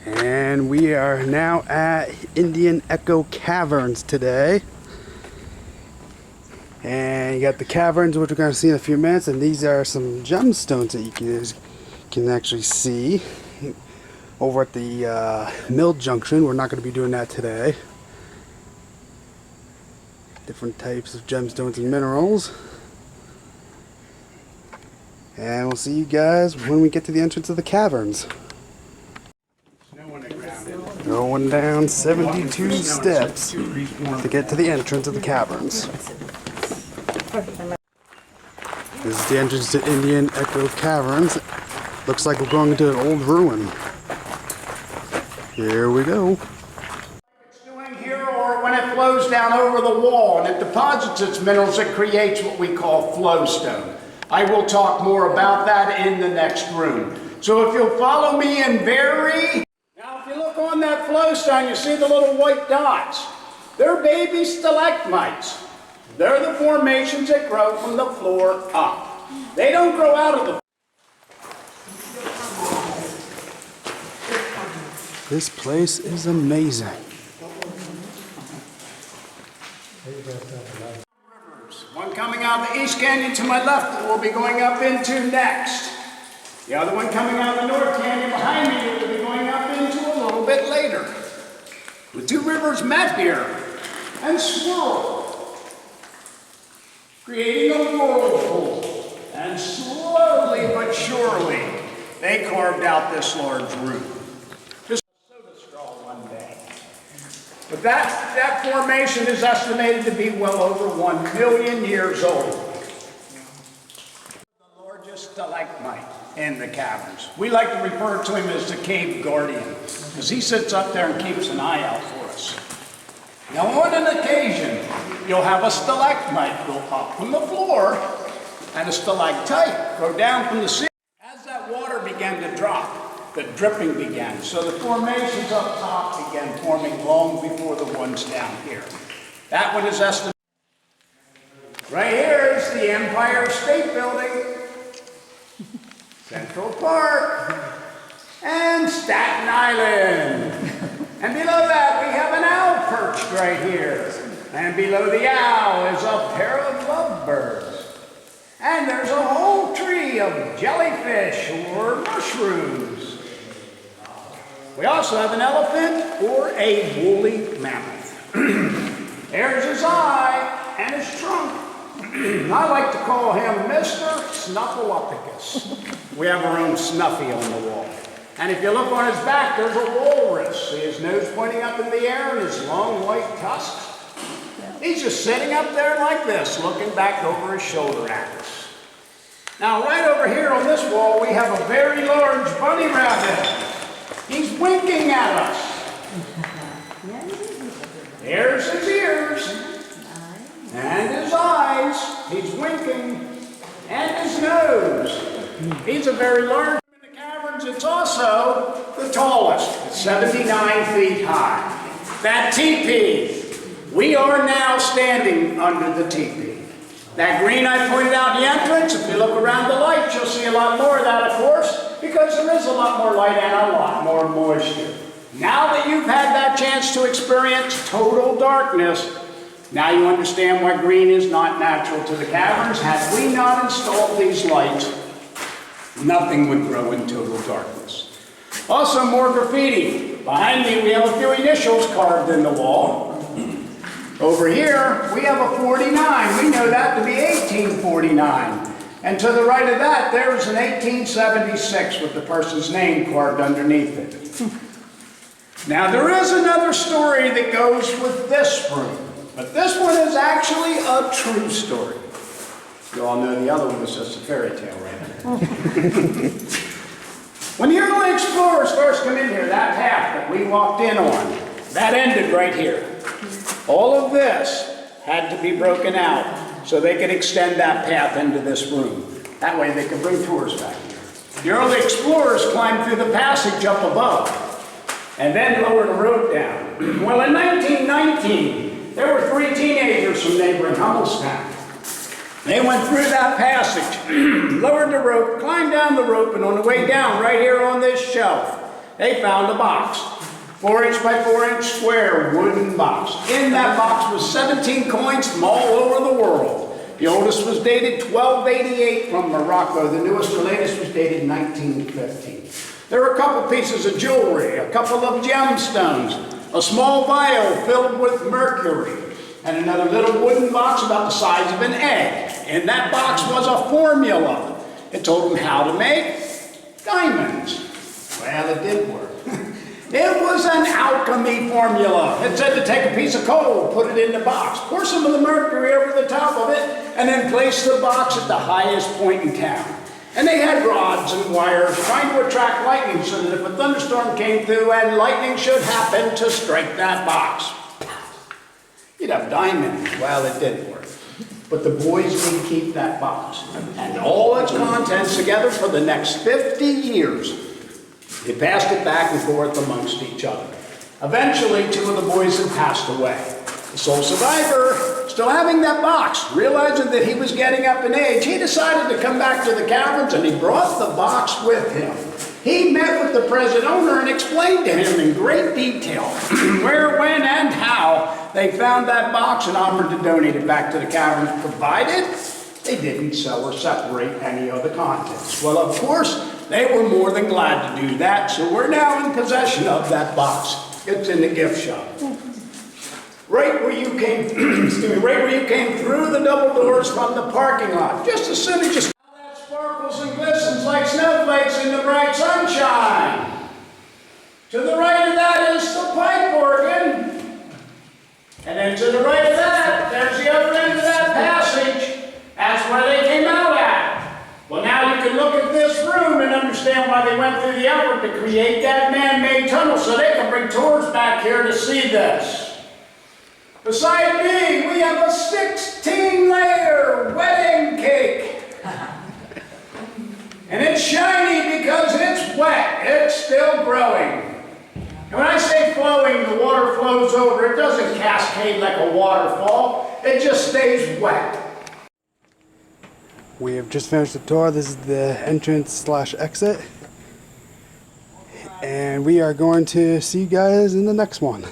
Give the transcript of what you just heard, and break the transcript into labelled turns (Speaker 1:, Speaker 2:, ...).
Speaker 1: And we are now at Indian Echo Caverns today. And you got the caverns, which we're going to see in a few minutes, and these are some gemstones that you can actually see over at the mill junction. We're not going to be doing that today. Different types of gemstones and minerals. And we'll see you guys when we get to the entrance of the caverns. Going down 72 steps to get to the entrance of the caverns. This is the entrance to Indian Echo Caverns. Looks like we're going into an old ruin. Here we go.
Speaker 2: It's doing here, or when it flows down over the wall and it deposits its minerals, it creates what we call flowstone. I will talk more about that in the next room. So if you'll follow me in very... Now if you look on that flowstone, you see the little white dots. They're baby stalagmites. They're the formations that grow from the floor up. They don't grow out of the...
Speaker 1: This place is amazing.
Speaker 2: One coming out the East Canyon to my left that we'll be going up into next. The other one coming out the North Canyon behind me that we'll be going up into a little bit later. The two rivers met here and swirled, creating a whirlpool. And slowly but surely, they carved out this large room. Just a soda straw one day. But that formation is estimated to be well over 1 million years old. The largest stalagmite in the caverns. We like to refer to him as the cave guardian, because he sits up there and keeps an eye out for us. Now on an occasion, you'll have a stalagmite go up from the floor, and a stalactite go down from the ceiling. As that water began to drop, the dripping began. So the formations up top began forming long before the ones down here. That one is estimated. Right here is the Empire State Building, Central Park, and Staten Island. And below that we have an owl perched right here. And below the owl is a pair of lovebirds. And there's a whole tree of jellyfish or mushrooms. We also have an elephant or a woolly mammoth. There's his eye and his trunk. I like to call him Mr. Snuffleupagus. We have our own Snuffy on the wall. And if you look on his back, there's a walrus. See his nose pointing up in the air and his long white tusks? He's just sitting up there like this, looking back over his shoulder at us. Now, right over here on this wall, we have a very large bunny rabbit. He's winking at us. There's his ears. And his eyes. He's winking. And his nose. He's a very large. In the caverns, it's also the tallest. It's 79 feet high. That teepee. We are now standing under the teepee. That green I pointed out in the entrance, if you look around the light, you'll see a lot more of that, of course, because there is a lot more light and a lot more moisture. Now that you've had that chance to experience total darkness, now you understand why green is not natural to the caverns. Had we not installed these lights, nothing would grow in total darkness. Also, more graffiti. Behind me, we have a few initials carved in the wall. Over here, we have a 49. We know that to be 1849. And to the right of that, there's an 1876 with the person's name carved underneath it. Now, there is another story that goes with this room, but this one is actually a true story. You all know the other one is just a fairy tale, right? When the early explorers first come in here, that path that we walked in on, that ended right here. All of this had to be broken out so they could extend that path into this room. That way they could bring tours back here. The early explorers climbed through the passage up above and then lowered a rope down. Well, in 1919, there were 3 teenagers from neighboring Hummelstown. They went through that passage, lowered the rope, climbed down the rope, and on the way down, right here on this shelf, they found a box. 4-inch by 4-inch square wooden box. In that box was 17 coins from all over the world. The oldest was dated 1288 from Morocco. The newest or latest was dated 1915. There were a couple pieces of jewelry, a couple of gemstones, a small vial filled with mercury, and another little wooden box about the size of an egg. In that box was a formula. It told them how to make diamonds. Well, it did work. It was an alchemy formula. It said to take a piece of coal, put it in the box, pour some of the mercury over the top of it, and then place the box at the highest point in town. And they had rods and wires trying to attract lightning so that if a thunderstorm came through and lightning should happen to strike that box, you'd have diamonds. Well, it did work. But the boys did keep that box and all its contents together for the next 50 years. They passed it back and forth amongst each other. Eventually, 2 of the boys had passed away. The sole survivor, still having that box, realizing that he was getting up in age, he decided to come back to the caverns and he brought the box with him. He met with the present owner and explained to him in great detail where, when, and how they found that box and offered to donate it back to the caverns, provided they didn't sell or separate any of the contents. Well, of course, they were more than glad to do that, so we're now in possession of that box. It's in the gift shop. Right where you came, right where you came through the double doors from the parking lot. Just as soon as you saw that sparkles and glistens like snowflakes in the bright sunshine. To the right of that is the pipe organ. And then to the right of that, there's the other end of that passage. That's where they came out at. Well, now you can look at this room and understand why they went through the effort to create that man-made tunnel so they can bring tours back here to see this. Beside me, we have a 16-layer wedding cake. And it's shiny because it's wet. It's still growing. And when I say flowing, the water flows over. It doesn't cascade like a waterfall. It just stays wet.
Speaker 1: We have just finished the tour. This is the entrance/exit. And we are going to see you guys in the next one.